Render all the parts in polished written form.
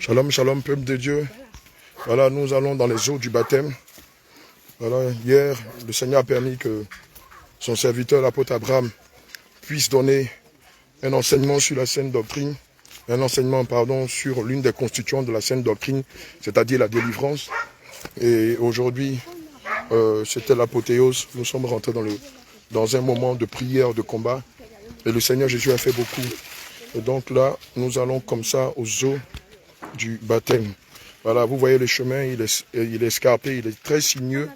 Shalom, shalom, peuple de Dieu. Voilà, nous allons dans les eaux du baptême. Voilà, hier, le Seigneur a permis que son serviteur, l'apôtre Abraham, puisse donner un enseignement sur la sainte doctrine, un enseignement, pardon, sur l'une des constituantes de la sainte doctrine, c'est-à-dire la délivrance. Et aujourd'hui, c'était l'apothéose. Nous sommes rentrés dans un moment de prière, de combat. Et le Seigneur Jésus a fait beaucoup. Et donc là, nous allons comme ça aux eaux du baptême. Voilà, vous voyez le chemin, il est escarpé, il est très sinueux.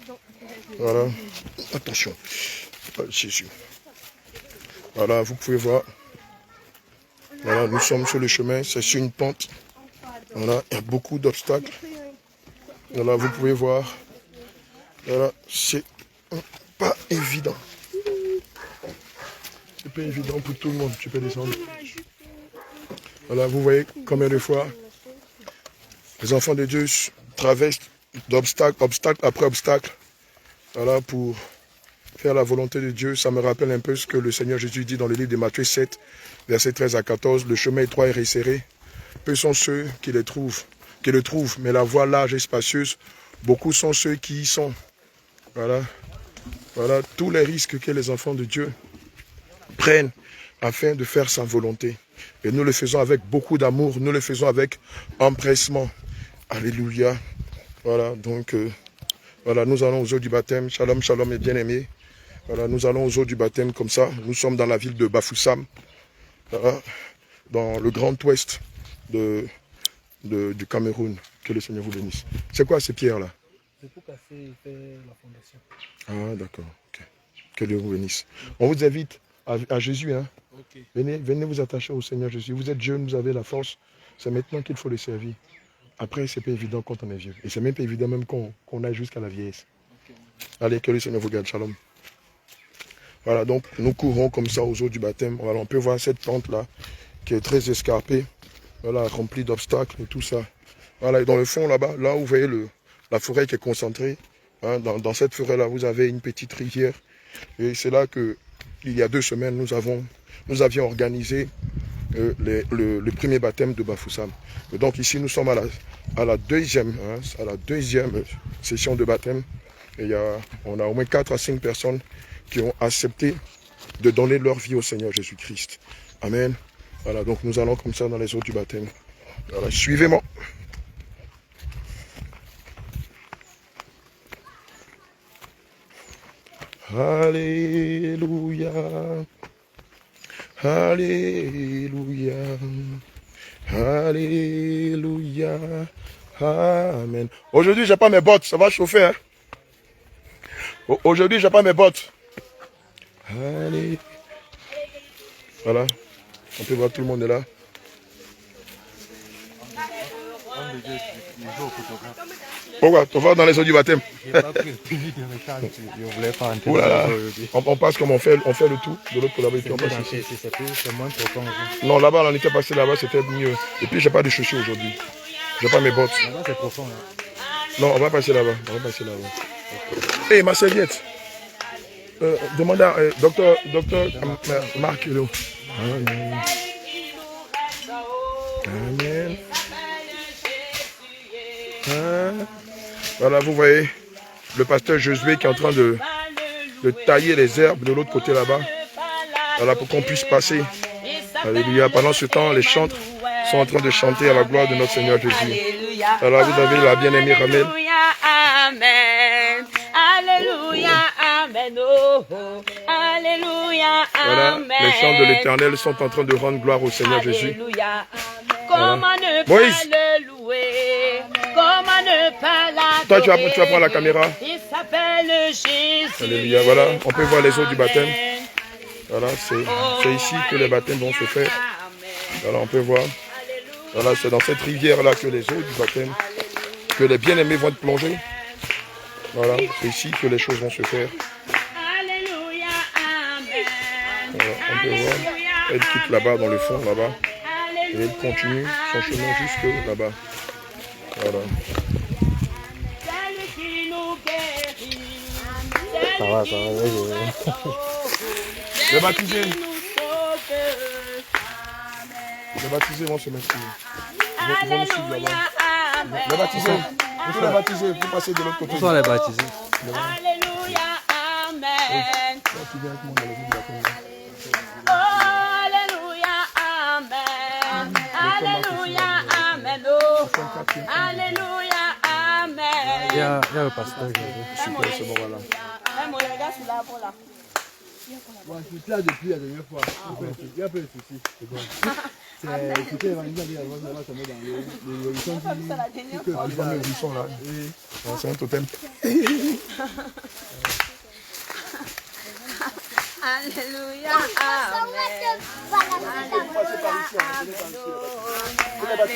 Voilà, attention, Jésus. Voilà, vous pouvez voir. Voilà, nous sommes sur le chemin, c'est sur une pente. Voilà, il y a beaucoup d'obstacles. Voilà, vous pouvez voir. Voilà, c'est pas évident. C'est pas évident pour tout le monde. Tu peux descendre. Voilà, vous voyez combien de fois les enfants de Dieu traversent d'obstacle, obstacle après obstacle. Voilà, pour faire la volonté de Dieu. Ça me rappelle un peu ce que le Seigneur Jésus dit dans le livre de Matthieu 7, versets 13 à 14. Le chemin étroit et resserré. Peu sont ceux qui le trouvent, mais la voie large et spacieuse, beaucoup sont ceux qui y sont. Voilà. Voilà tous les risques que les enfants de Dieu prennent afin de faire sa volonté. Et nous le faisons avec beaucoup d'amour, nous le faisons avec empressement. Alléluia. Voilà, donc, voilà, nous allons aux eaux du baptême. Shalom, shalom, mes bien-aimés. Voilà, nous allons aux eaux du baptême comme ça. Nous sommes dans la ville de Bafoussam, voilà, dans le grand ouest du Cameroun. Que le Seigneur vous bénisse. C'est quoi ces pierres-là? C'est pour casser et faire la fondation. Ah, d'accord. Okay. Que Dieu vous bénisse. On vous invite à Jésus, hein. Okay. Venez vous attacher au Seigneur Jésus. Vous êtes jeune, vous avez la force. C'est maintenant qu'il faut le servir. Après, c'est pas évident quand on est vieux. Et c'est même pas évident même qu'on aille jusqu'à la vieillesse. Okay. Allez, que le Seigneur vous garde. Shalom. Voilà, donc nous courons comme ça aux eaux du baptême. Voilà, on peut voir cette pente-là qui est très escarpée. Voilà, remplie d'obstacles et tout ça. Voilà, et dans le fond, là-bas, là où vous voyez la forêt qui est concentrée, hein, dans cette forêt-là, vous avez une petite rivière. Et c'est là que, il y a 2 semaines, nous avions organisé le premier baptême de Bafoussam. Et donc ici, nous sommes à la deuxième session de baptême. Et on a au moins 4 à 5 personnes qui ont accepté de donner leur vie au Seigneur Jésus-Christ. Amen. Voilà, donc nous allons comme ça dans les eaux du baptême. Voilà, suivez-moi. Alléluia. Alléluia. Alléluia. Amen. Aujourd'hui, j'ai pas mes bottes, ça va chauffer. Hein? Aujourd'hui, j'ai pas mes bottes. Allez. Voilà. On peut voir tout le monde est là. Pourquoi? On va dans les eaux du baptême. Oh là là. On passe comme on fait le tour de l'autre côté. Non, là-bas, on était passé là-bas, c'était mieux. Et puis, j'ai pas de chaussures aujourd'hui. J'ai pas mes bottes. Là-bas, c'est profond. Là. Non, on va passer là-bas. Hé, ma serviette. Demandez à docteur Marc Hulot. Amen. Amen. Voilà, vous voyez le pasteur Josué qui est en train de tailler les herbes de l'autre côté là-bas. Voilà, pour qu'on puisse passer. Alléluia. Pendant ce temps, les chantres sont en train de chanter à la gloire de notre Seigneur Jésus. Alors, vous avez la bien-aimée Ramel. Amen. Alléluia. Amen. Oh, oh. Alléluia. Voilà, Amen. les chants de l'Éternel sont en train de rendre gloire au Seigneur Jésus. Alléluia. Comment ne pas Moïse. le louer? Comment ne pas l'adorer? Toi, tu vas prendre la caméra. Il s'appelle Jésus. Alléluia. Voilà, on peut voir les eaux du baptême. Voilà, c'est ici que les baptêmes vont se faire. Voilà, on peut voir. Voilà, c'est dans cette rivière-là que les eaux du baptême, que les bien-aimés vont être plongés. Voilà, c'est ici que les choses vont se faire. Alléluia. Amen. Voilà, on peut voir. Elle quitte là-bas, dans le fond, là-bas. Et elle continue son chemin jusque là-bas. Voilà. Ça va, oui. Les baptisés. Les baptisés vont se mettre. Alléluia, Amen. Les baptisés, il faut les baptiser, vous passez de l'autre côté. Où sont les baptisés? Alléluia, Amen. Tu viens avec moi dans l'église de la commune. Oh, Alléluia, Amen. Alléluia, Amen. Oh, Alléluia, Amen. Il y a le pasteur. Super, c'est bon, voilà. Mon gars, sous la voie là. Ouais, je suis là depuis la dernière fois. Il y a peu de soucis. C'est bon. C'était l'évangile avant de se mettre dans les émissions qui... Ah, les fameux buissons là. C'est un totem. Alléluia, Amen.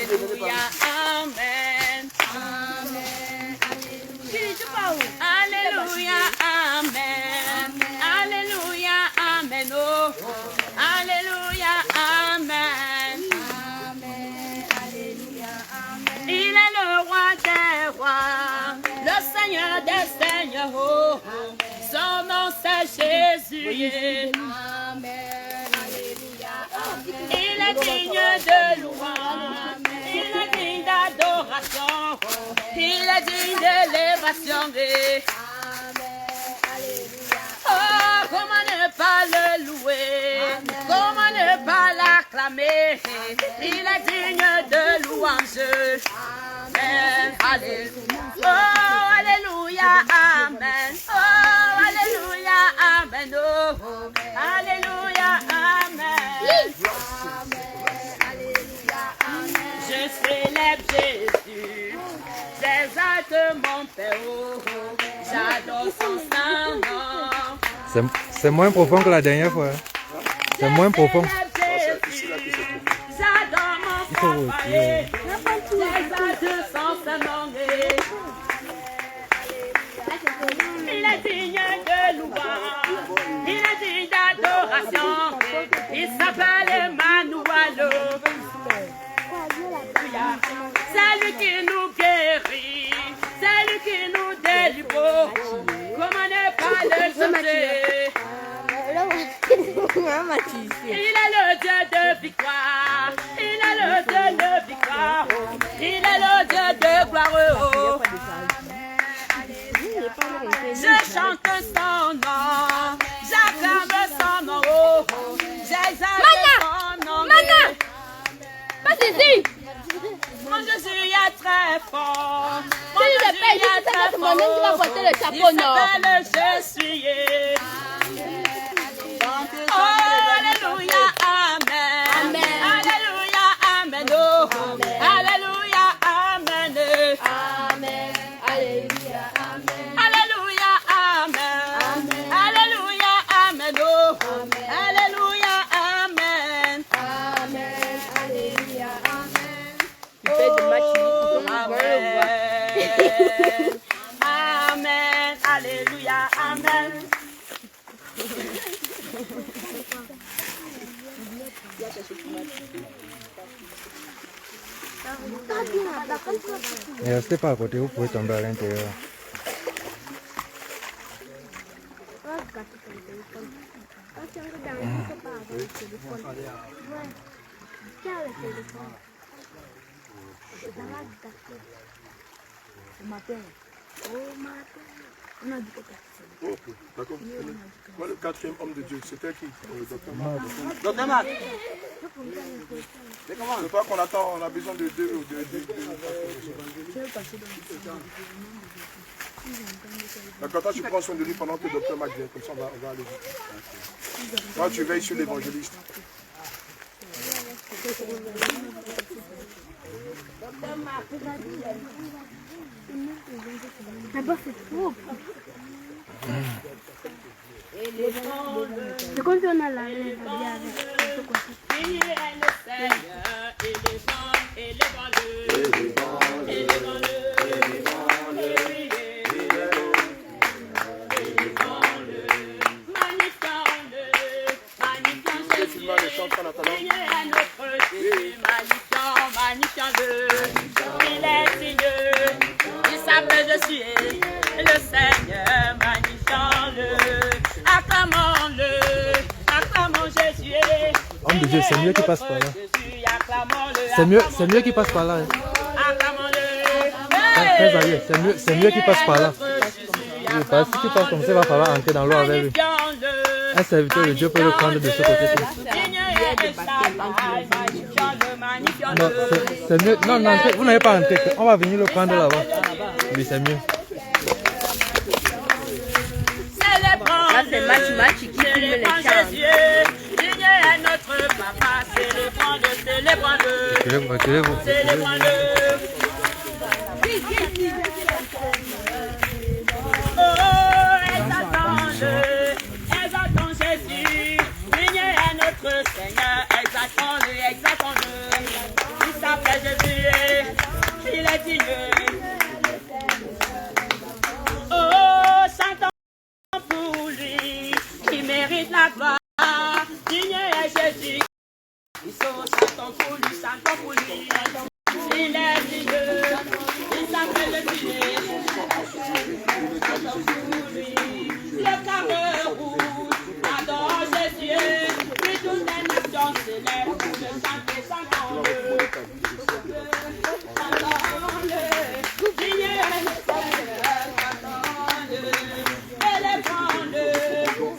Alléluia, Amen. Alléluia, Amen. Alléluia, Amen. Oh, Alléluia, Amen. Il est le roi des rois, le Seigneur des seigneurs. Oh, son nom c'est Jésus. Il est digne de louange, il est digne d'adoration, il est digne d'élévation. Oh, comment ne pas le louer, comment ne pas l'acclamer, il est digne de louange. Amen, alléluia. Oh, alléluia, amen. Oh, alléluia, amen. Oh, alléluia, amen. Je célèbre Jésus, j'exalte mon Père. Oh, j'adore son saint nom. C'est moins profond que la dernière fois. C'est moins profond. J'adore mon papa, j'exalte son saint nom. Il est digne de louange, il est digne d'adoration. Il s'appelle Emmanuel. C'est lui qui nous guérit, c'est lui qui nous délivre. Comment ne pas le chanter? Il est le Dieu de victoire, il est le Dieu de victoire, il est le Dieu de gloire. Je chante son nom, j'acclame son nom, j'exalte son nom. Pas ici. Mon Jésus est très fort. Mon Si je Jésus paye, est c'est très pas moi-même qui va fort. porter le Il chapeau, non. s'appelle Je suis. Oh, alléluia, amen. Amen. Alléluia, amen. Oh, alléluia, amen. Amen. Alléluia. Amen. Alléluia, amen. Alléluia, amen. Oh, alléluia, amen. Amen. Alléluia. Amen. Oh, amen. Amen. Alléluia, amen. Et restez pas à côté, vous pouvez tomber à l'intérieur. D'accord. Moi, le quatrième homme de Dieu, c'était qui? Docteur Marc. Docteur Marc. C'est pas qu'on attend, on a besoin de deux ou de deux. D'accord, toi tu prends soin de lui pendant que le docteur Marc vient, comme ça on va aller vite. Toi tu veilles sur l'évangéliste. D'abord, c'est trop. C'est comme si on a la avec. Il est le Seigneur, élevons-le, élevons-le, élevons-le, magnifions-le, magnifions Jésus, il est notre Jésus, magnifions-le, il est digne, il s'appelle Jésus, le Seigneur, magnifions-le, acclamons-le, acclamons Jésus. Homme de Dieu, c'est mieux qu'il passe par là. Jésus, acclamons-le, C'est mieux qu'il passe par là. Hein. C'est mieux qu'il passe par là. Parce que si tu passes comme ça, il va falloir entrer dans l'eau avec lui. Un serviteur de Dieu peut le prendre de ce côté-ci. Non, c'est mieux. Non, non, vous n'avez pas entré. On va venir le prendre là-bas. Oui, c'est mieux. Là, c'est match qui filme les chants. Notre papa, célébrons-le. Reculez-vous. Exaltons Jésus, Dieu est notre Seigneur, exaltons-le. Il s'appelle Jésus, il est digne. Oh, chantons pour lui, il mérite la gloire. Dieu est Jésus, chantons pour lui, il est digne. Il s'appelle Jésus. Le carré rouge, adore Jésus, puis toutes les nations célèbrent pour le chanter, chantons-le. Chantons-le, Dieu est notre Seigneur, chantons-le. Célébrons-le,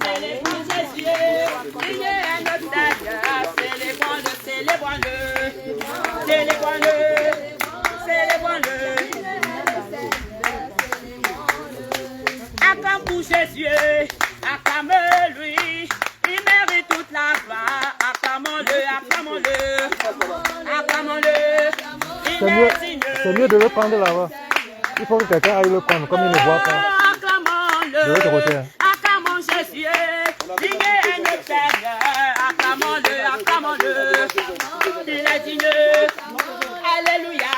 célébrons Jésus, Dieu est notre Seigneur, célébrons-le, célébrons-le, célébrons-le, célébrons-le. Acclame pour Jésus, acclame-lui, il mérite toute la gloire. Acclamons-le, acclamons-le, acclamons-le, il est digne. C'est mieux de le prendre là-bas. Il faut que quelqu'un aille le prendre, comme il ne voit pas. Acclamons-le, De l'autre côté. acclamons Jésus, digne est notre Seigneur. Acclamons-le, acclamons-le, il est digne. Alléluia.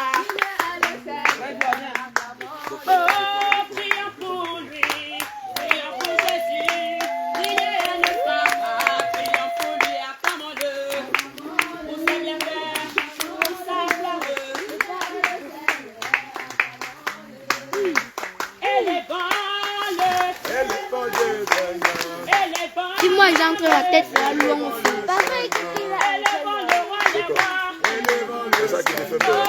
Oh, prions pour lui, prions pour Jésus, il est notre papa, prions pour lui, acclamons-le, pour ses bienfaits, pour sa gloire. Élevons-le, élevons-le, Si moi j'entre la tête là, l'eau on fait pas vrai. élevons-le, roi des rois. C'est ça qui me fait peur.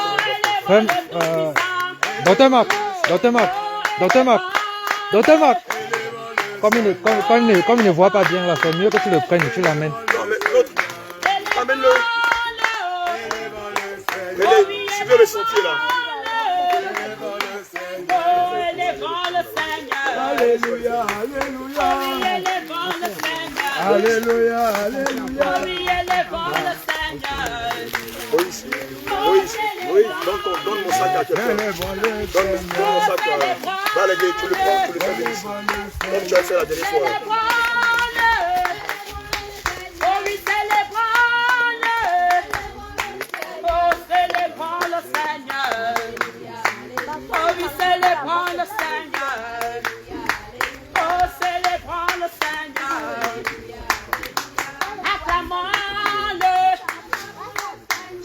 Docteur Marc. Comme il ne voit pas bien là, c'est mieux que tu le prennes et tu l'amènes. Non, mais l'autre, amène-le. Mais tu peux le sentir là. Élevons le Seigneur. Alléluia, Élevons le Seigneur. alléluia, alléluia. Oui, élevons le Seigneur. Moïse, donne mon sac à quelqu'un. Donne mon sac à... Va les gars, tu le prends pour le faire venir ici. Comme tu as fait la dernière fois. Célébrons-le. Oh oui, célébrons-le. Oh, célébrons le Seigneur. Oh oui, célébrons le Seigneur. Oh, célébrons le Seigneur. Acclamons-le.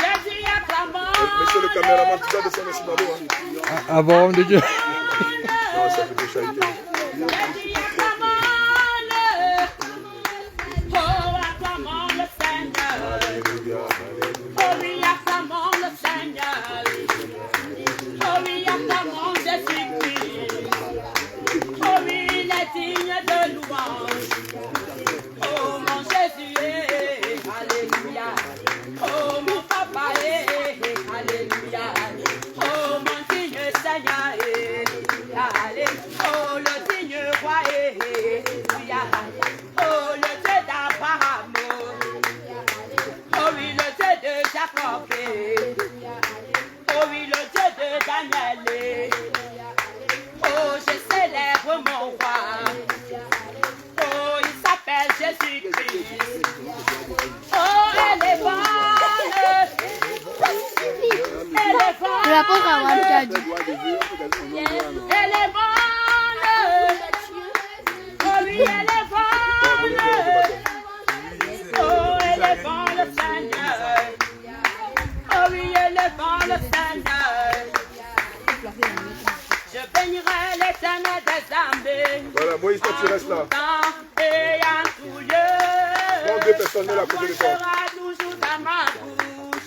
Jésus, acclamons-le. Monsieur le caméraman, tu dois descendre ici dans l'eau. Ah bon, de Dieu. Non, ça fait déjà été. Jésus, acclamons-le. Oh, acclamons le Seigneur. Oh oui, acclamons le Seigneur. Oh oui, acclamons Jésus-Christ. Oh oui, il est digne de louange. Oh mon Jésus, alléluia. Oh mon papa, alléluia. Oh mon digne Seigneur, alléluia. Oh le digne roi, alléluia. Oh le Dieu d'Abraham. Oh oui, le Dieu de Jacob. Oh oui, le Dieu de Daniel. Oh, je célèbre mon roi. Oh, il s'appelle Jésus-Christ. Oh, élevons-le. Le rapport à Wanda dit. Élevons-le. Oh oui, élevons-le. Oh, élevons le Seigneur. Oh oui, élevons le Seigneur. Je bénirai l'Éternel des armées. Voilà, Moïse, toi tu restes là. Et en tout lieu. Non, deux personnes là, à côté de toi. Sera toujours dans ma bouche.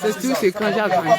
C'est tout, c'est quand j'ai grandi.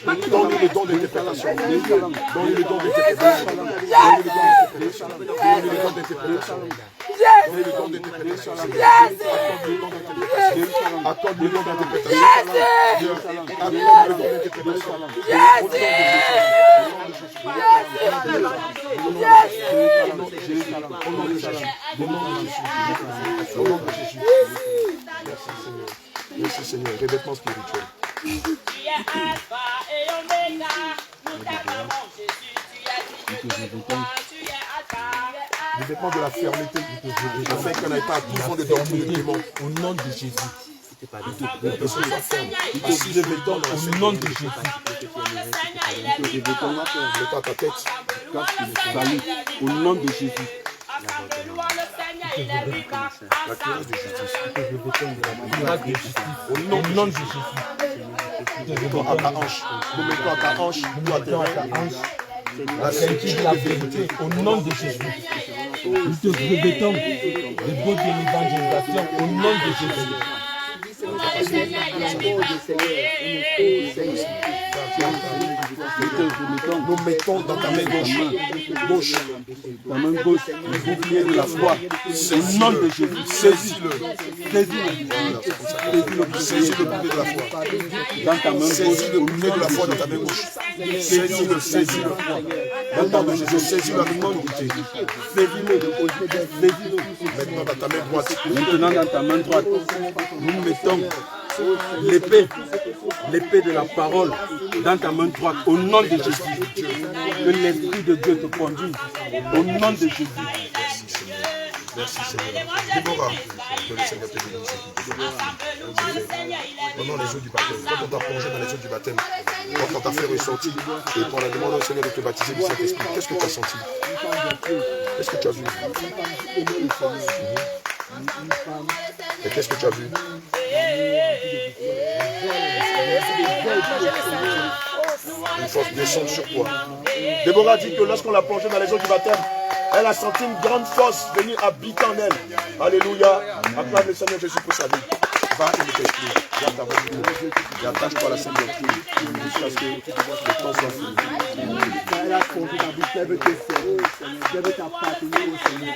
Donne-lui le don d'interprétation. Donne-lui le don d'interprétation. Accorde le don d'interprétation. Merci Seigneur, revêtement spirituel. Tu es Alpha et Oméga, nous t'acclamons Jésus, tu es Alpha. Revêtement de la fermeté, afin qu'on n'aille pas à tout fond de doctrine du démon. Au nom de Jésus. Aussi revêtant au nom de Jésus. Mets-toi à ta tête. Au nom de Jésus. La cuirasse de justice. Au nom de Jésus. Mets-toi à ta hanche. Nous mettons à ta hanche. Nous à tes hanches. La ceinture de la vérité. Au nom de Jésus. Nous te revêtons les bottes de l'évangélisation au nom de Jésus. Nous mettons dans ta main gauche, Ta main gauche, le bouclier de la foi. Au nom de Jésus. saisis-le. Saisis le bouclier de la foi. Dans ta main gauche. Saisis le bouclier de la foi dans ta main gauche. Saisis-le. Dans le nom de Jésus, saisis-le avec autorité. Maintenant dans ta main droite. Maintenant dans ta main droite, nous mettons l'épée de la parole dans ta main droite, au nom de Jésus. Que l'Esprit de Dieu te conduise, au nom de Jésus. Merci Seigneur. Déborah, que le Seigneur te bénisse. Pendant les eaux du baptême, quand on t'a plongé dans les eaux du baptême, quand on t'a fait ressortir et qu'on a demandé au Seigneur de te baptiser du Saint-Esprit, qu'est-ce que tu as senti? Qu'est-ce que tu as vu? Et qu'est-ce que tu as vu? Une force descend sur toi. Déborah dit que lorsqu'on l'a plongée dans les eaux du baptême, elle a senti une grande force venir habiter en elle. Alléluia. Acclame le Seigneur Jésus pour sa vie. Va et ne t'explique. Garde ta voiture. Et attache-toi à la Sainte Doctrine. Jusqu'à ce que le temps soit fini. Elle a plongé dans la vie, elle veut te servir, elle veut t'appartenir au Seigneur.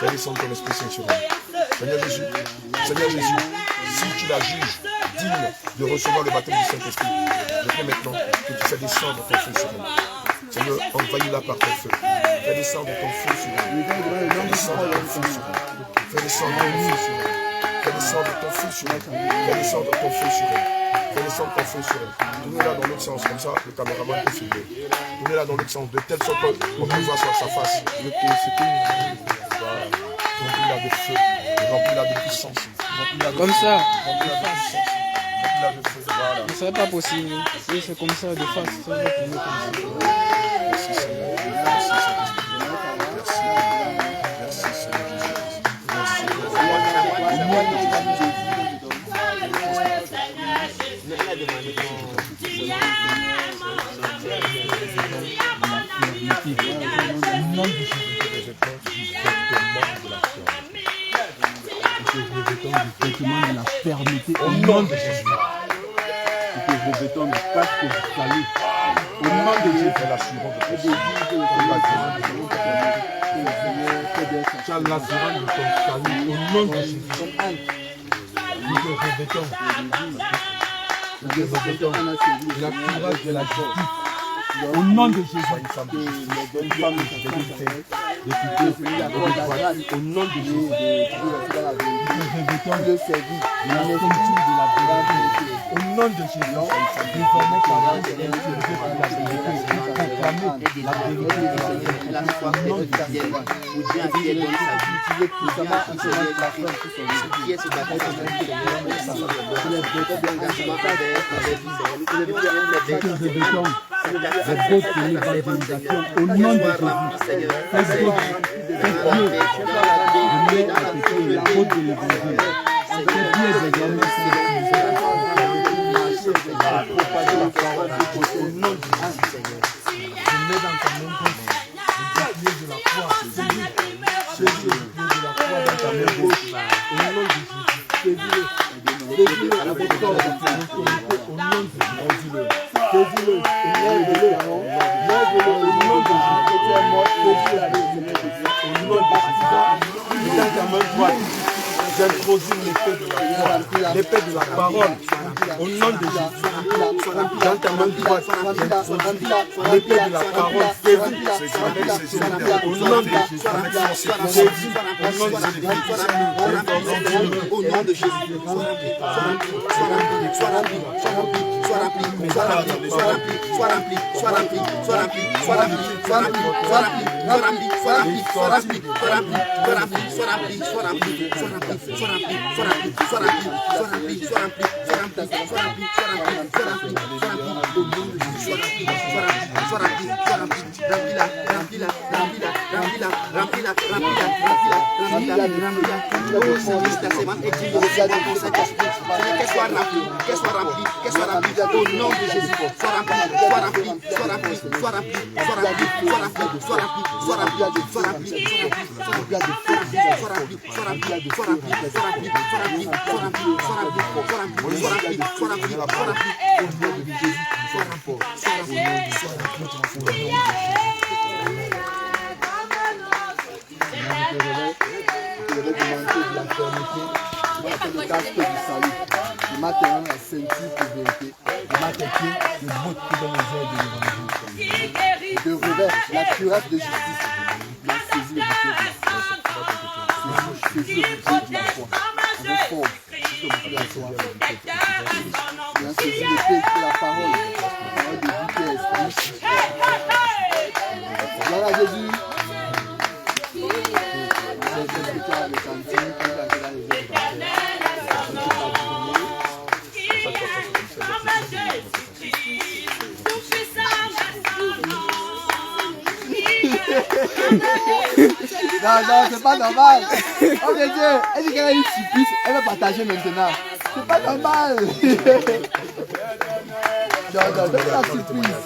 Fais descendre ton Esprit Saint sur elle. Seigneur Jésus, si tu la juges digne de recevoir le baptême du Saint-Esprit, je prie maintenant que tu fais descendre ton feu sur elle. Seigneur, envahis-la par ton feu. Fais descendre ton feu sur elle. Fais descendre ton feu sur elle. Fais descendre ton feu sur elle. Fais descendre ton feu sur elle. Fais descendre ton feu sur elle. Fais descendre ton feu sur elle. Tournez-la dans l'autre sens, comme ça, le caméraman peut filmer. Tournez-la dans l'autre sens, de telle sorte qu'on peut voir sur sa face. Voilà. Remplis-la de feu, remplis-la de puissance. Comme ça. Remplis-la de puissance. Remplis-la de feu. Voilà. Ce ne serait pas possible. Oui, c'est comme ça, de face. Ça va tourner comme ça. Merci Seigneur. Merci Saint-Esprit. Merci. Merci Seigneur de la fermeté au nom de Jésus. Et que vos bétons ne passent que du salut. as l'assurance de ton salut. Tu as l'assurance de ton salut. Au nom de Jésus. Nous te revêtons. Nous te revêtons la courage de la justice. Au nom de Jésus. Au nom de Jésus. Au nom de Jésus, désormais ta voix est la vérité, proclamer la vérité de la nom de Jésus. Au nom de Jésus, propager la parole de Dieu au nom de Jésus, Seigneur. Je mets dans ta main gauche le bouclier de la croix. Jésus, le bouclier de la croix dans ta main gauche. Au nom de Jésus, saisis-le avec corps de ton autorité. Au nom de Jésus, saisis-le, lève-le, lève-le au nom de Jésus. Que tu es mort, saisis-le au nom de Jésus. Dans ta main droite, j'introduis l'épée de la croix, l'épée de la parole. Au nom de Jésus, dans ta main droite, l'épée de la parole, saisis, au nom de Jésus, saisis, au nom de Jésus, le casque du salut, le matin la ceinture de vérité, le matin le bout qui donne les ailes de l'évangile, de revers la cuirasse de justice, la saisie le bouquet de la foi, saisie le bouquet de la foi, avec force, le bouquet de la foi, la saisie l'épée de la parole de vie qui est esprit. Gloire à Jésus. Non, c'est pas normal. Oh mon Dieu, elle dit qu'elle a une surprise, elle va partager maintenant. C'est pas normal. Non, c'est pas la surprise.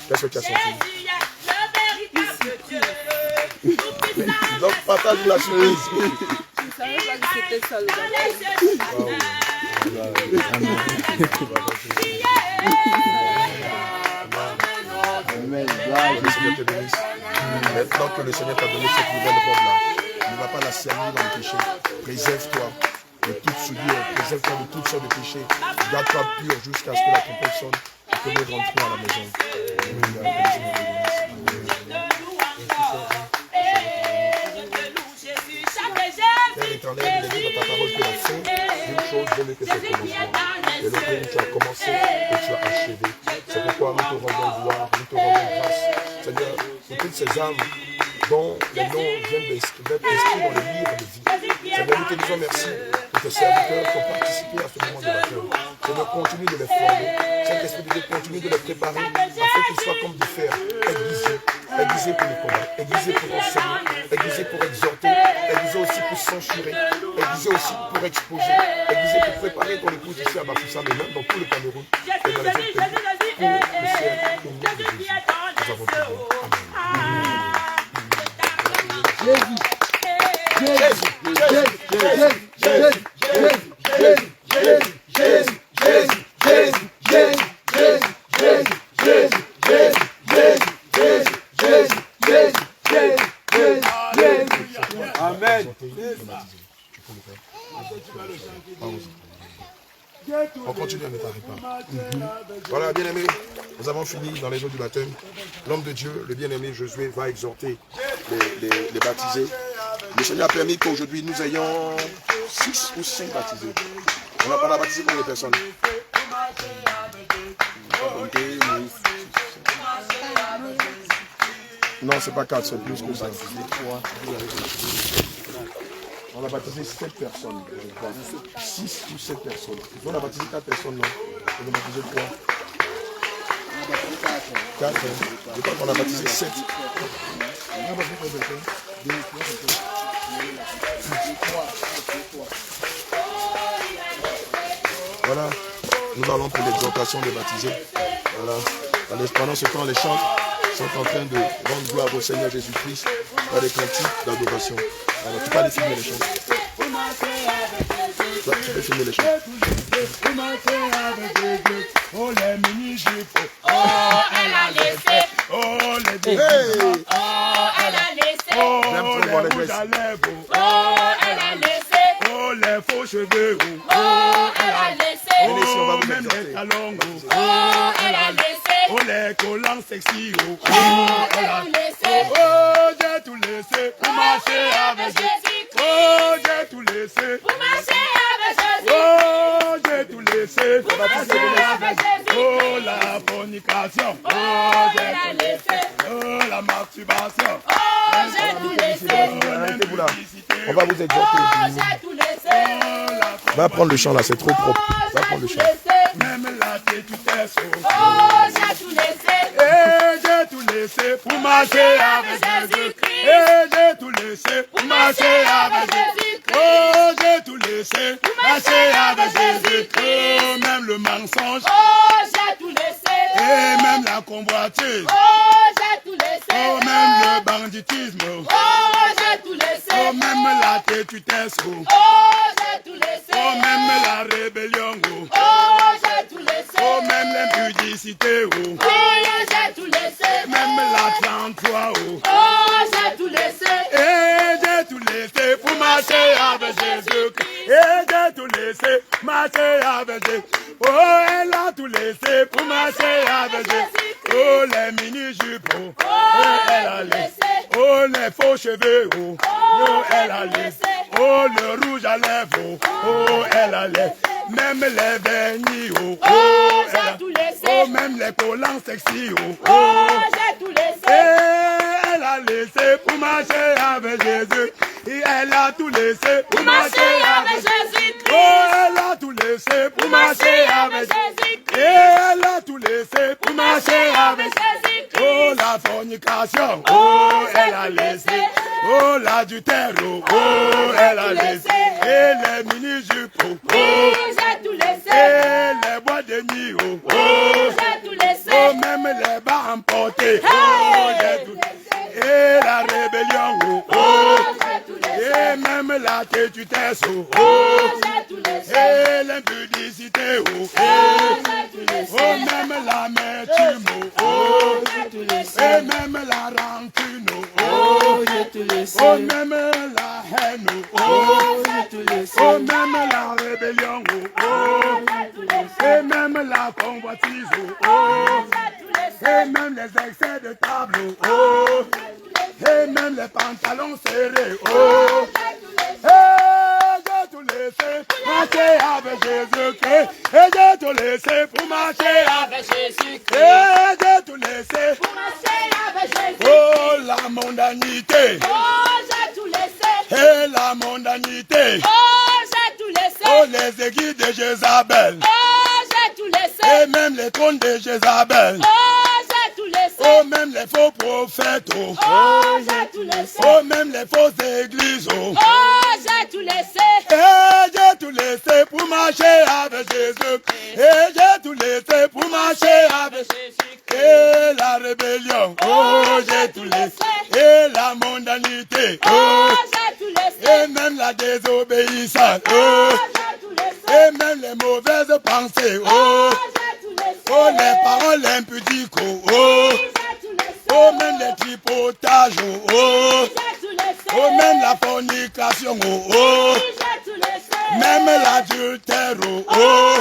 Qu'est-ce que tu as senti? Donc partage la surprise. Je ne savais pas que c'était ça le Maintenant que le Seigneur t'a donné cette nouvelle robe-là, ne va pas la salir dans le péché. Préserve-toi de toute souillure, préserve-toi de toutes sortes de péchés. Garde-toi pur jusqu'à ce que la tempête sonne et que nous rentrons à la maison. Père éternel, il est dit dans ta parole que la fin d'une chose vaut mieux que son commencement. Et le temps où tu as commencé et tu as achevé. C'est pourquoi nous te rendons gloire, nous te rendons grâce. Seigneur, pour toutes ces âmes dont les noms viennent d'être inscrits dans le livre de vie. Seigneur, nous te disons merci pour tes serviteurs qui ont participé à ce moment de l'accueil. Seigneur, continue de les former. Saint-Esprit de Dieu, continue de les préparer afin qu'ils soient comme du fer, aiguisés. Aiguisés pour les combats, aiguisés pour enseigner, aiguisés pour exhorter, aiguisés aussi pour censurer, aiguisés aussi pour exposer, aiguisés pour préparer ton épouse ici à Bafoussa, mais même dans tout le Cameroun et dans les autres pays. Pour le ciel, au nom de Jésus, nous avons prié. Amen. Jésus, Jésus, Jésus, Jésus, Jésus, Jésus, Jésus, On continue, on ne t'arrête pas. Voilà, bien-aimés, nous avons fini dans les eaux du baptême. L'homme de Dieu, le bien-aimé Josué, va exhorter les baptisés. Le Seigneur a permis qu'aujourd'hui nous ayons 6 ou 5 baptisés. On a baptisé combien de personnes? Non, c'est pas 4, c'est plus que ça. On a baptisé 7 personnes, je crois. 6 ou 7 personnes. On a baptisé 4 personnes, non? On a baptisé 3. 4, je crois qu'on a baptisé 7. On a baptisé combien de personnes? 2, 3. Voilà, nous allons pour l'exhortation des baptisés. Voilà, pendant ce temps, les chants sont en train de rendre gloire au Seigneur Jésus-Christ par des cantiques d'adoration. Alors, tu peux aller filmer les chants. Là, tu peux filmer les chants. Oh, les mini-jupes. Oh, elle a laissé. Oh, les déguisements. Oh, elle a laissé. Oh, les rouges à lèvres. Oh, elle a laissé. Oh, les faux cheveux. Oh, elle a laissé. Oh, même les talons. Oh, elle a laissé. Oh, les collants sexy. Oh, elle a laissé. Oh, j'ai tout laissé pour marcher avec Jésus. Oh, j'ai tout laissé pour marcher avec Jésus. Oh, j'ai tout laissé pour marcher avec Jésus. Oh, la fornication. Oh, j'ai tout laissé. Oh, la masturbation. Oh, j'ai tout laissé. On va vous exhorter. Oh, j'ai tout laissé. Va prendre le chant là, c'est trop propre. Va prendre le chant. Même la tétutesse. Oh, j'ai tout laissé. Et j'ai tout laissé pour marcher avec Jésus-Christ. Et j'ai tout laissé pour marcher avec Jésus-Christ. Oh, j'ai tout laissé pour marcher avec Jésus-Christ. Oh, même le mensonge. Oh, j'ai tout laissé. Et même la convoitise. Oh, j'ai tout laissé. Oh, même le banditisme. Oh, j'ai tout laissé. Oh, même la tétutesse. Oh, j'ai tout laissé. Oh, même la rébellion. Oh, j'ai tout laissé. Oh, même l'impudicité. Oh, j'ai tout laissé. Même la 33. Oh, j'ai tout laissé. Et j'ai tout laissé pour marcher avec Jésus. Et j'ai tout laissé marcher avec Jésus. Oh, elle a tout laissé pour marcher avec Jésus. Oh, les mini-jupes. Oh, elle a laissé. Oh, les faux cheveux. Oh, elle a laissé. Oh, le rouge à lèvres. Oh, elle a laissé. Même les vernis. Oh, elle a tout laissé. Oh, même les collants sexy. Oh, j'ai tout laissé. Et elle a laissé pour marcher avec Jésus. Et elle a tout laissé pour marcher avec Jésus. Oh, elle a tout laissé pour marcher avec Jésus. Et elle a tout laissé pour marcher avec Jésus. Oh, la fornication. Oh, elle a laissé. Oh, l'adultère. Oh, elle a laissé. Et les mini-jupes. Oh, j'ai tout laissé. Et les boîtes de nuit. Oh, j'ai tout laissé. Oh, même les bas emportés. Oh, j'ai tout laissé. Et la rébellion. Oh, j'ai tout laissé. Et même la tétutesse. Oh, j'ai tout laissé. Et l'impudicité. Oh, j'ai tout laissé. Oh, même l'amertume. Oh, j'ai tout laissé. Et même la rancune. Oh, j'ai tout laissé. Oh, même la haine. Oh, j'ai tout laissé. Oh, même la rébellion. Oh, j'ai tout laissé. Et même la convoitise. Oh, j'ai tout laissé. Et même les excès de table. Oh, et même les pantalons serrés. Oh, j'ai tout laissé pour marcher avec Jésus-Christ. Et j'ai tout laissé pour marcher avec Jésus-Christ. Et j'ai tout laissé pour marcher avec Jésus-Christ. Oh, la mondanité. Oh, j'ai tout laissé. Et la mondanité. Oh, j'ai tout laissé. Oh, les églises de Jézabel. Oh, j'ai tout laissé. Et même les trônes de Jézabel. Oh, j'ai tout laissé. Oh, même les faux prophètes. Oh, j'ai tout laissé. Oh, même les fausses églises. Oh, j'ai tout laissé. Et j'ai tout laissé pour marcher avec Jésus. Et j'ai tout laissé pour marcher avec Jésus. Et la rébellion. Oh, j'ai tout laissé. Et la mondanité. Oh, j'ai tout laissé. Et même la désobéissance. Oh, j'ai tout laissé. Et même les mauvaises pensées. Oh, j'ai tout laissé. Oh, les paroles impudiques. Oh, oh, même les tripotages. Oh, oh, même la fornication. Oh, même l'adultère, oh, oh,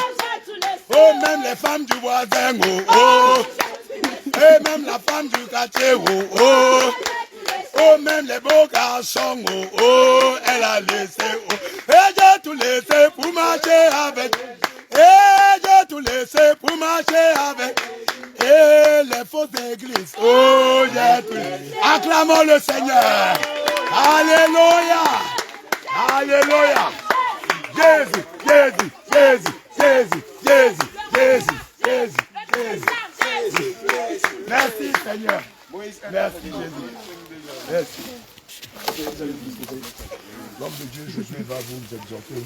oh, même les femmes du voisin, oh, oh, et même la femme du quartier, oh, oh, oh, même les beaux garçons, oh, oh, elle a laissé, oh, et j'ai tout laissé pour marcher avec, et j'ai tout laissé pour marcher avec, et les fausses églises, oh, j'ai tout laissé. Acclamons le Seigneur. Alléluia. Alléluia. Jésus, Jésus, Jésus, Jésus, Jésus, Jésus, Jésus, Jésus, Jésus. Merci Seigneur. Merci Jésus. Merci. L'homme de Dieu Jésus va vous exhorter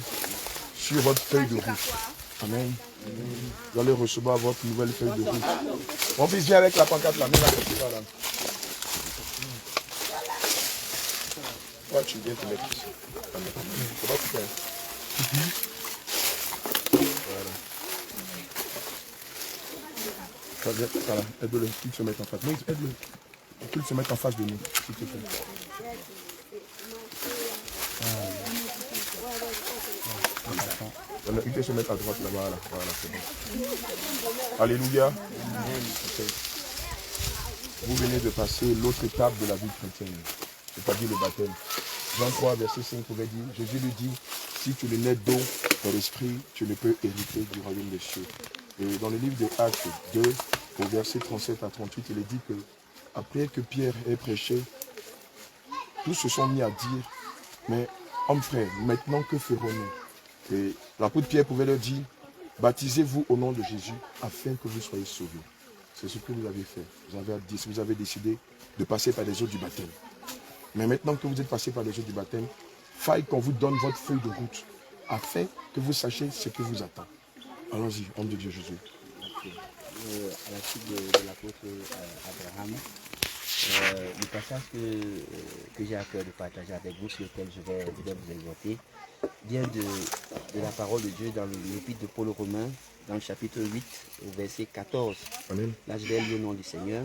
sur votre feuille de route. Amen. Vous allez recevoir votre nouvelle feuille de route. Mon fils vient avec la pancarte là, mets la pancarte là. Toi, tu viens te mettre ici. C'est pas tout faire. Voilà. Voilà, aide-le, qu'il se mette en face. Moïse, aide-le. Qu'il se mette en face de nous, s'il te plaît. Voilà, il peut se mettre à droite là-bas, là. Voilà, c'est bon. Alléluia. Okay. Vous venez de passer l'autre étape de la vie chrétienne, c'est-à-dire le baptême. Jean 3, verset 5 pouvait dire, Jésus lui dit, si tu le nais d'eau et l'esprit, tu ne peux hériter du royaume des cieux. Et dans le livre de Actes 2, au verset 37 à 38, il est dit que, après que Pierre ait prêché, tous se sont mis à dire, mais hommes frères, maintenant que ferons-nous? Et l'apôtre Pierre pouvait leur dire, baptisez-vous au nom de Jésus afin que vous soyez sauvés. C'est ce que vous avez fait. Vous avez décidé de passer par les eaux du baptême. Mais maintenant que vous êtes passé par les eaux du baptême, faille qu'on vous donne votre feuille de route afin que vous sachiez ce que vous attend. Allons-y, homme de Dieu Jésus. À la suite de l'apôtre Abraham, le passage que j'ai à cœur de partager avec vous, sur lequel je vais vous exhorter, vient de la parole de Dieu dans l'épître de Paul aux Romains, dans le chapitre 8, au verset 14. Amen. Là, je vais lire au nom du Seigneur.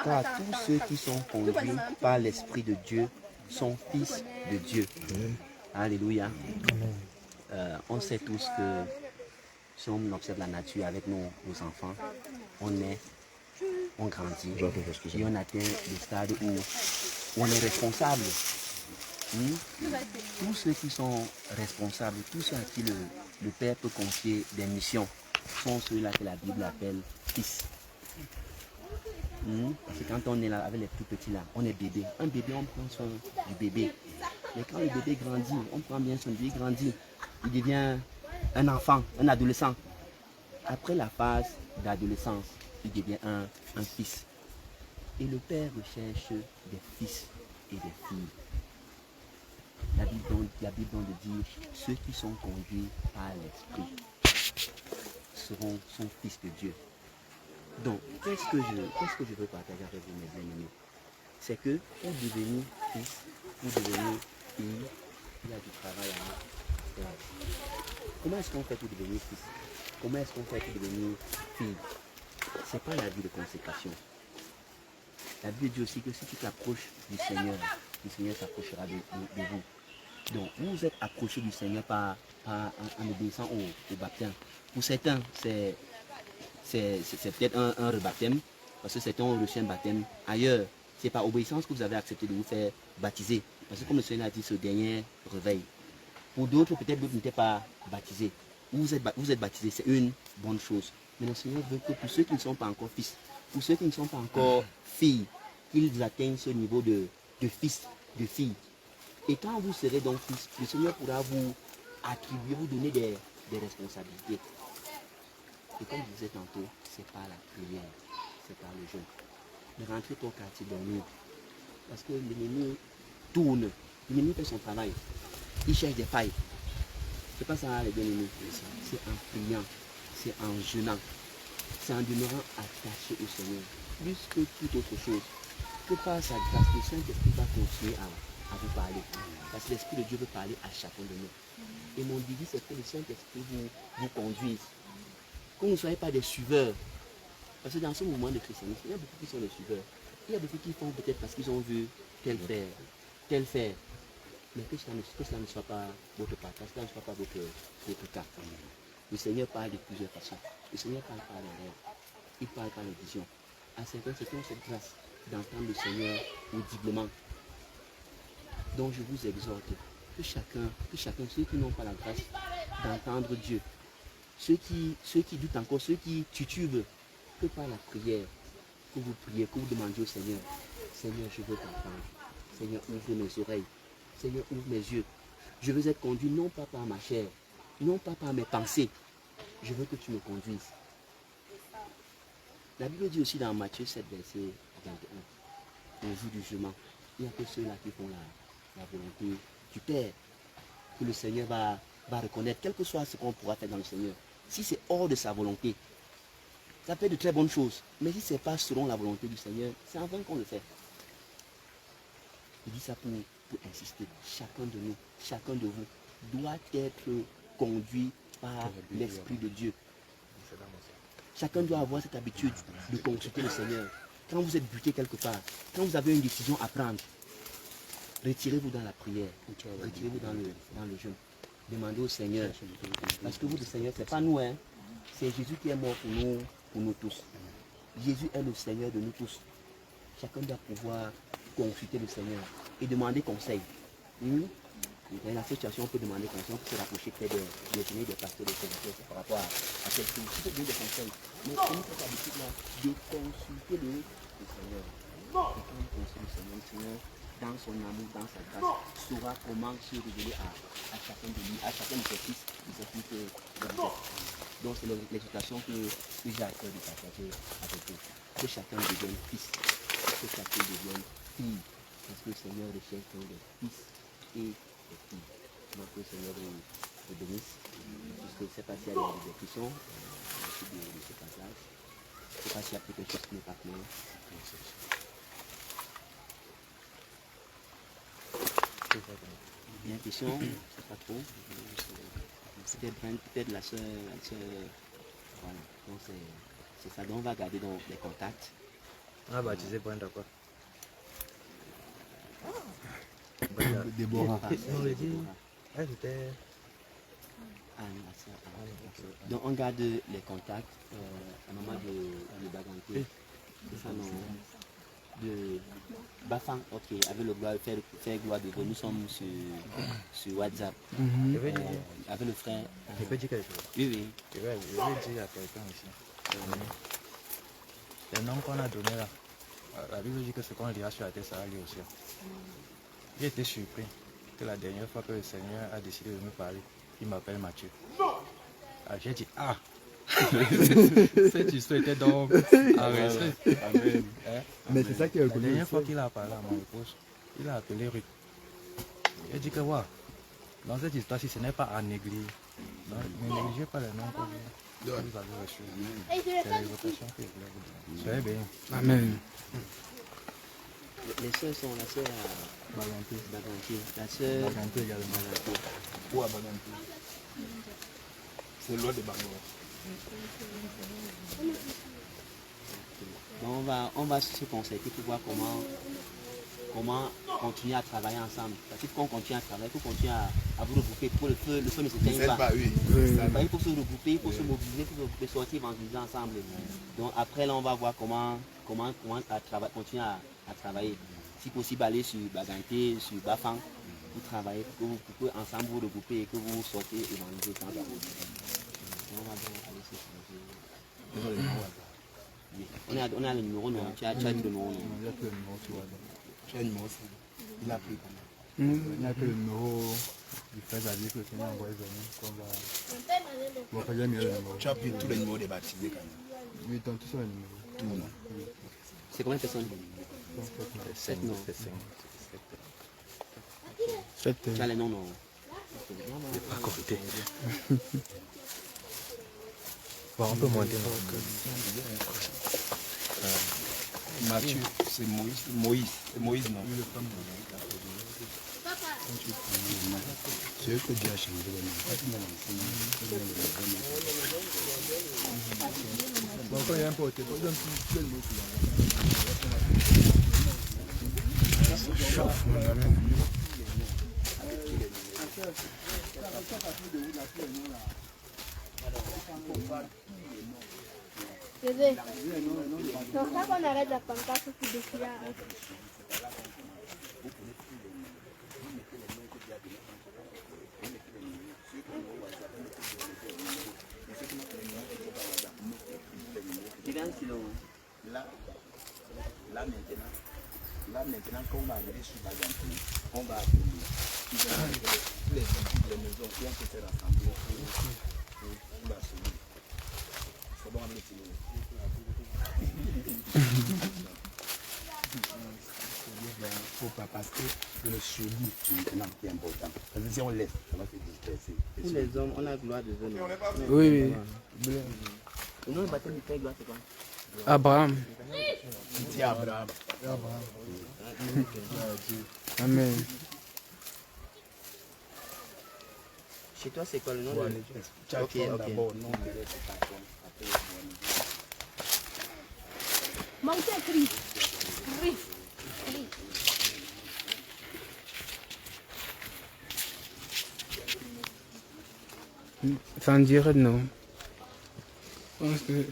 Car tous ceux qui sont conduits par l'Esprit de Dieu sont fils de Dieu. Amen. Alléluia. On sait tous que si on observe la nature avec nos enfants, on est, on grandit et on atteint des stades où on est responsable. Tous ceux qui sont responsables, tous ceux à qui le Père peut confier des missions, sont ceux-là que la Bible appelle fils. Parce que quand on est là avec les plus petits là, on est bébé. Un bébé, on prend soin du bébé. Mais quand le bébé grandit, on prend bien soin de lui, il grandit. Il devient un enfant, un adolescent. Après la phase d'adolescence, il devient un fils. Et le Père recherche des fils et des filles. La Bible donc de dire, ceux qui sont conduits par l'Esprit sont fils de Dieu. Donc, qu'est-ce que je veux partager avec vous, mes bien-aimés? C'est que pour devenir fils, pour devenir fille, il y a du travail à faire. Comment est-ce qu'on fait pour devenir fils? Comment est-ce qu'on fait pour devenir fille? Ce n'est pas la vie de consécration. La Bible dit aussi que si tu t'approches du Seigneur s'approchera de vous. Donc, vous vous êtes approché du Seigneur en obéissant au baptême. Pour certains, c'est peut-être un rebaptême, parce que certains ont reçu un baptême. Ailleurs, c'est par obéissance que vous avez accepté de vous faire baptiser. Parce que comme le Seigneur a dit, ce dernier réveil. Pour d'autres, peut-être d'autres n'étaient pas baptisés. Vous êtes baptisés, c'est une bonne chose. Mais le Seigneur veut que pour ceux qui ne sont pas encore fils, pour ceux qui ne sont pas encore filles, qu'ils atteignent ce niveau de fils, de filles. Et quand vous serez donc fils, le Seigneur pourra vous attribuer, vous donner des responsabilités. Et comme je disais tantôt, c'est par la prière, c'est par le jeûne. Ne rentrez pas au quartier dormir. Parce que l'ennemi tourne, l'ennemi fait son travail. Il cherche des failles. C'est pas ça les bien-aimés. C'est en priant, c'est en jeûnant, c'est en demeurant attaché au Seigneur. Plus que toute autre chose. Que par sa grâce, le Saint-Esprit va continuer à vous parler. Parce que l'Esprit de Dieu veut parler à chacun de nous. Et mon désir, c'est que le Saint-Esprit vous conduise. Que vous ne soyez pas des suiveurs. Parce que dans ce mouvement de christianisme, il y a beaucoup qui sont des suiveurs. Il y a beaucoup qui font peut-être parce qu'ils ont vu tel faire. Mais que cela ne soit pas votre partage, que cela ne soit pas votre cas. Le Seigneur parle de plusieurs façons. Le Seigneur parle par les rêves. Il parle par les visions. À certains, c'est cette grâce d'entendre le Seigneur audiblement. Donc je vous exhorte que chacun, ceux qui n'ont pas la grâce d'entendre Dieu, ceux qui doutent encore, ceux qui titubent, que par la prière, que vous priez, que vous demandiez au Seigneur, Seigneur, je veux t'entendre. Seigneur, ouvre mes oreilles. Seigneur, ouvre mes yeux. Je veux être conduit non pas par ma chair, non pas par mes pensées. Je veux que tu me conduises. La Bible dit aussi dans Matthieu 7, verset 21, au jour du jugement, il n'y a que ceux-là qui font la volonté du Père, que le Seigneur va reconnaître, quel que soit ce qu'on pourra faire dans le Seigneur. Si c'est hors de sa volonté, ça peut être de très bonnes choses, mais si ce n'est pas selon la volonté du Seigneur, c'est en vain qu'on le fait. Il dit ça pour insister. Chacun de nous, chacun de vous doit être conduit par l'Esprit de Dieu. Chacun doit avoir cette habitude de consulter le Seigneur. Quand vous êtes buté quelque part, quand vous avez une décision à prendre, retirez-vous dans la prière, retirez-vous dans le jeûne. Demandez au Seigneur. Parce que vous, le Seigneur, ce n'est pas nous, hein. C'est Jésus qui est mort pour nous tous. Jésus est le Seigneur de nous tous. Chacun doit pouvoir consulter le Seigneur et demander conseil. Dans la situation, on peut demander conseil, on peut se rapprocher peut-être des pasteurs, des serviteurs par rapport à quelque chose. Il faut donner des conseils. Mais on a cette habitude-là de consulter le Seigneur. Et quand on consulte le Seigneur, dans son amour, dans sa grâce, saura comment se révéler à chacun de lui, à chacun de ses fils, de ses filles. Donc c'est l'exhortation que j'ai à cœur de partager avec vous. Que chacun devienne fils, que chacun devienne fille. Parce que le Seigneur recherche les fils et les filles. Donc que le Seigneur vous bénisse. Je ne sais pas s'il y a des questions de ce passage. Je ne sais pas s'il y a quelque chose qui n'est pas clair. Bien, question, je ne sais pas trop. C'était peut-être la soeur. Voilà, donc c'est ça. Donc on va garder dans les contacts. On a baptisé Brenda quoi? Déborah. Elle était... Donc on garde les contacts à maman de Baganté. C'est ça, non? De Bafang, ok, avec le gloire, faire gloire de Dieu. Nous sommes sur WhatsApp. Avec le frère. Je peux dire quelque chose? Oui. Je vais dire à quelqu'un ici. Les noms qu'on a donnés là, la Bible dit que ce qu'on lira sur la terre, ça va aller au ciel. J'ai été surpris que la dernière fois que le Seigneur a décidé de me parler, il m'appelle Mathieu. J'ai dit, cette histoire était donc arrêtée. Amen. Mais c'est ça qui est la dernière fois qu'il a parlé à mon épouse, il a appelé Ruth. Il a dit que voilà, dans cette histoire-ci, ce n'est pas à négliger. Ne négligez pas les noms que vous avez reçus. C'est l'exhortation que je voulais vous donner. Soyez bénis. Amen. Les soeurs sont la sœur à Baganté, la sœur Baganté également. Où à Baganté? C'est loin de Bango. On va se concerter pour voir comment continuer à travailler ensemble. Parce que quand on continue à travailler, il faut continuer à vous regrouper pour le feu ne s'éteigne pas. Il faut se regrouper, il faut se mobiliser, il faut se sortir évangéliser ensemble. Donc après là on va voir comment continuer à travailler. Si possible aller sur Baganté, sur Bafang, pour travailler, pour que ensemble vous regrouper et que vous sortez évangéliser sans arrêt. On va donc aller se changer. On a le numéro, non? Tu as dit le numéro, non? Il n'y a que le numéro sur WhatsApp. Tu as un numéro, il a pris quand même. Il n'y a que le numéro du frère David que le Seigneur a envoyé venir. Tu as pris tous les numéros des baptisés quand même. Oui, donc tous sont les numéros. Tout, non? C'est combien de personnes? 7 non. 7. Tu as les noms, non? Je n'ai pas compté. Bon, on peut monter. Mathieu, c'est Moïse. Moïse, non? C'est eux que Dieu a changé le nom. Donc quand il y a un pote, par exemple, tu as le mot Chauffe, mon ami. Donc ça qu'on arrête la pancarte pour défiler. Là maintenant, quand on va arriver sur Bagantoui, on va appeler les maisons qui ont été rassemblées pour la semaine. C'est bon, on va le finir. Il ne faut pas parce que le suivi maintenant qui est important. Parce que si on laisse, ça va se disperser. Pour les hommes, on a gloire de venir. Oui, oui. Le nom du baptême du Père gloire, c'est quoi? Abraham. C'est Abraham. Amen. Chez toi, c'est quoi le nom Bon, de ok, d'abord, non, c'est pas bon. Montez, crie. Oui. Ça en dirait non. Je pense que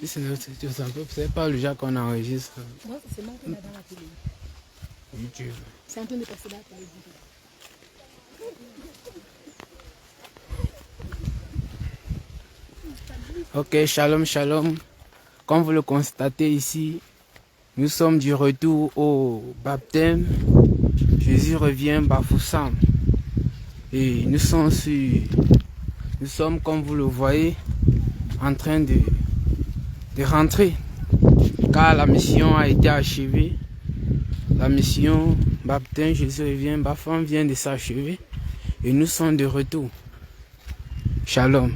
si c'est pas le genre qu'on enregistre. Non, c'est moi qui est dans la télé. YouTube. C'est en train de passer là pour les vidéos. Ok, shalom, shalom. Comme vous le constatez ici, nous sommes du retour au baptême. Jésus revient Bafoussam. Et nous sommes, comme vous le voyez, en train de rentrer. Car la mission a été achevée. La mission baptême, Jésus revient, Bafoussam vient de s'achever. Et nous sommes de retour. Shalom.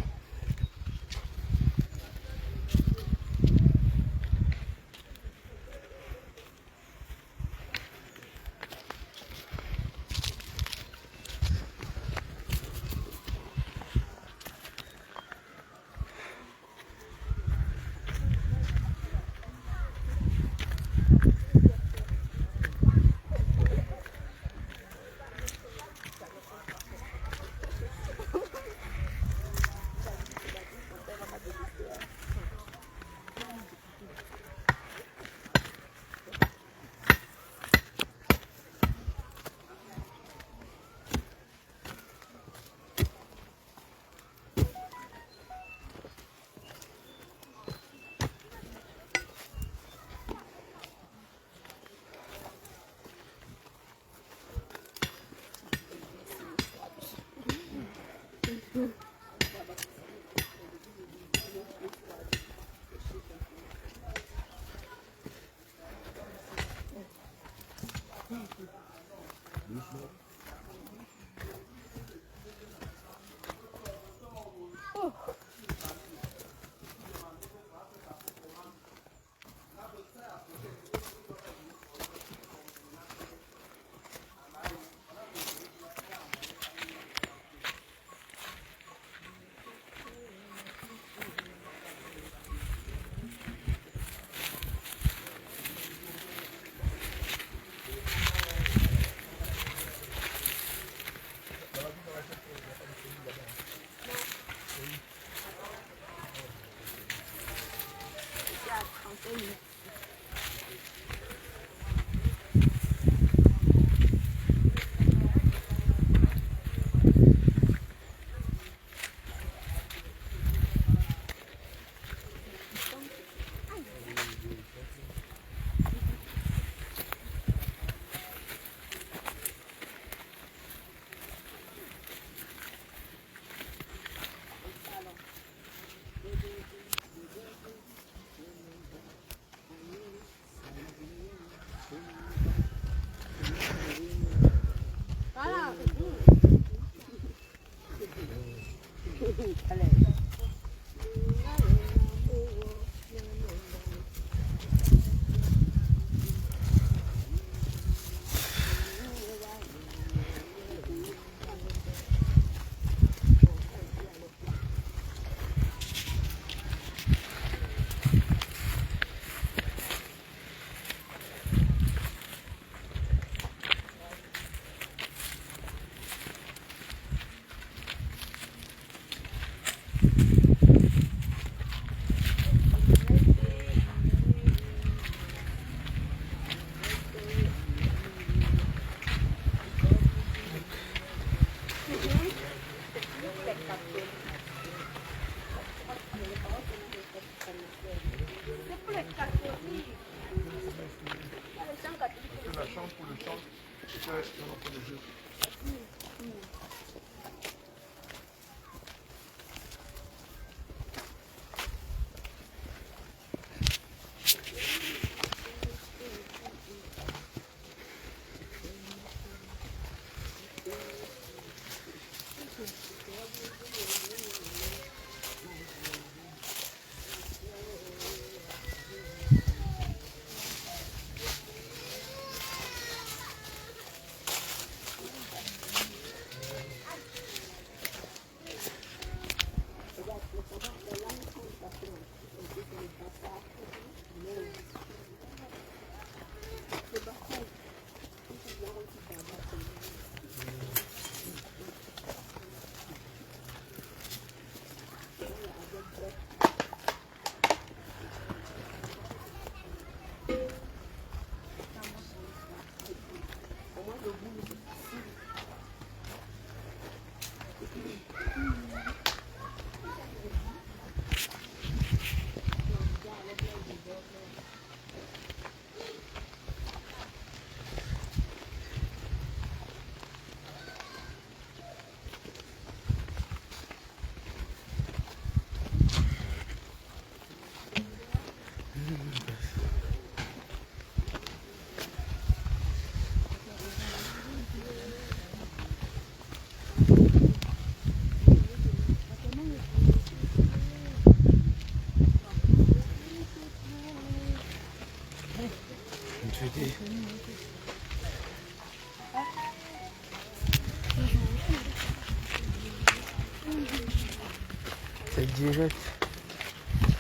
C'est direct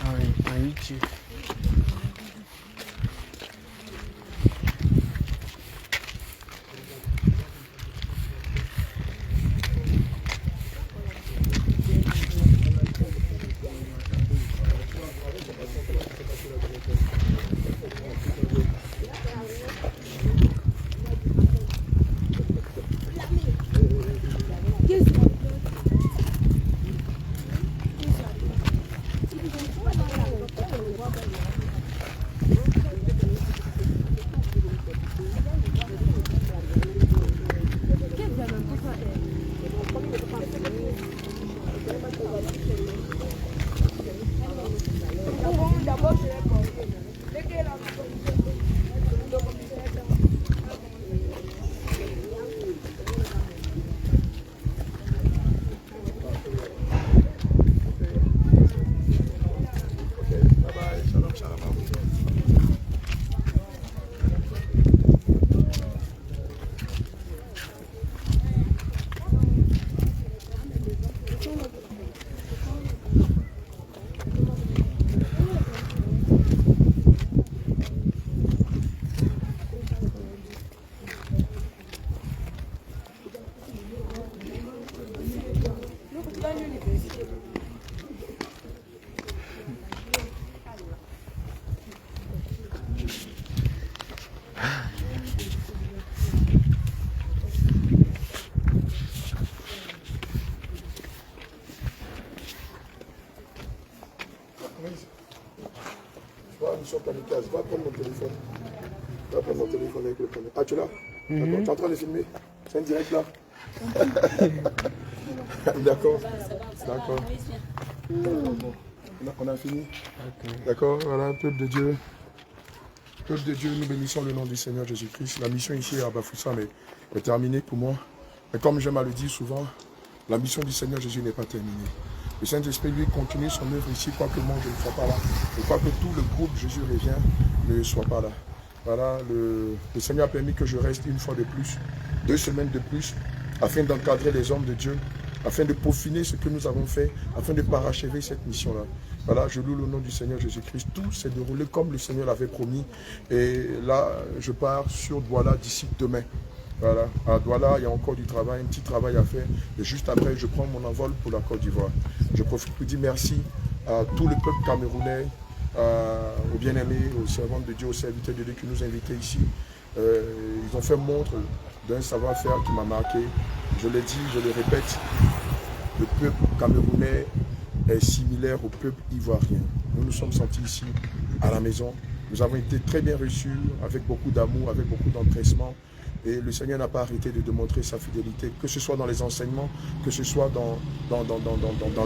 en YouTube. Mission kamikaze, va prendre mon téléphone. Va prendre mon téléphone avec le premier. Ah, tu es là? D'accord. Tu es en train de filmer? C'est un direct là? D'accord. D'accord. On a fini. D'accord, voilà, peuple de Dieu. Peuple de Dieu, nous bénissons le nom du Seigneur Jésus-Christ. La mission ici à Bafoussam est terminée pour moi. Mais comme j'aime à le dire souvent, la mission du Seigneur Jésus n'est pas terminée. Le Saint-Esprit, lui, continue son œuvre ici, quoique moi je ne sois pas là. Et quoique tout le groupe Jésus revient ne soit pas là. Voilà, le Seigneur a permis que je reste une fois de plus, 2 semaines de plus, afin d'encadrer les hommes de Dieu, afin de peaufiner ce que nous avons fait, afin de parachever cette mission-là. Voilà, je loue le nom du Seigneur Jésus-Christ. Tout s'est déroulé comme le Seigneur l'avait promis. Et là, je pars sur Douala d'ici demain. Voilà, à Douala, il y a encore du travail, un petit travail à faire. Et juste après, je prends mon envol pour la Côte d'Ivoire. Je profite pour dire merci à tout le peuple camerounais, aux bien-aimés, aux servants de Dieu, aux serviteurs de Dieu qui nous ont invités ici. Ils ont fait montre d'un savoir-faire qui m'a marqué. Je l'ai dit, je le répète, le peuple camerounais est similaire au peuple ivoirien. Nous nous sommes sentis ici, à la maison. Nous avons été très bien reçus, avec beaucoup d'amour, avec beaucoup d'empressement. Et le Seigneur n'a pas arrêté de démontrer sa fidélité, que ce soit dans les enseignements, que ce soit dans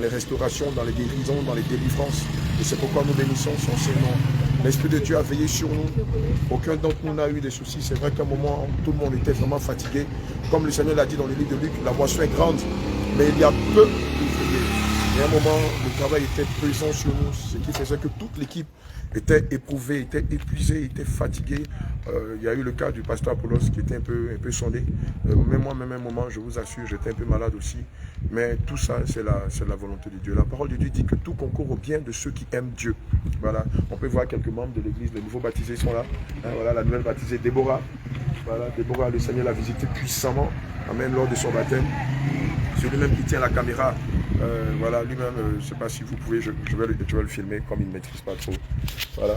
les restaurations, dans les guérisons, dans les délivrances. Et c'est pourquoi nous bénissons son Seigneur. L'Esprit de Dieu a veillé sur nous. Aucun d'entre nous n'a eu des soucis. C'est vrai qu'à un moment, tout le monde était vraiment fatigué. Comme le Seigneur l'a dit dans le livre de Luc, la moisson est grande, mais il y a peu d'ouvriers. Et à un moment, le travail était pesant sur nous, ce qui faisait que toute l'équipe était éprouvée, était épuisée, était fatiguée. Il y a eu le cas du pasteur Apollos qui était un peu sonné. Même moi, même un moment, je vous assure, j'étais un peu malade aussi. Mais tout ça, c'est la volonté de Dieu. La parole de Dieu dit que tout concourt au bien de ceux qui aiment Dieu. Voilà. On peut voir quelques membres de l'église, les nouveaux baptisés sont là. Hein, voilà, la nouvelle baptisée, Déborah. Voilà, Déborah, le Seigneur l'a visité puissamment. Amen, lors de son baptême. C'est lui-même qui tient la caméra. Voilà, lui-même, je ne sais pas si vous pouvez, je vais le filmer comme il ne maîtrise pas trop. Voilà.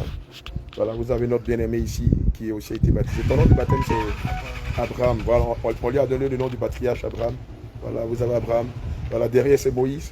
Voilà, vous avez notre bien-aimé ici qui a aussi été baptisé. Ton nom de baptême c'est Abraham. Voilà, on lui a donné le nom du patriarche Abraham. Voilà, vous avez Abraham. Voilà, derrière c'est Moïse.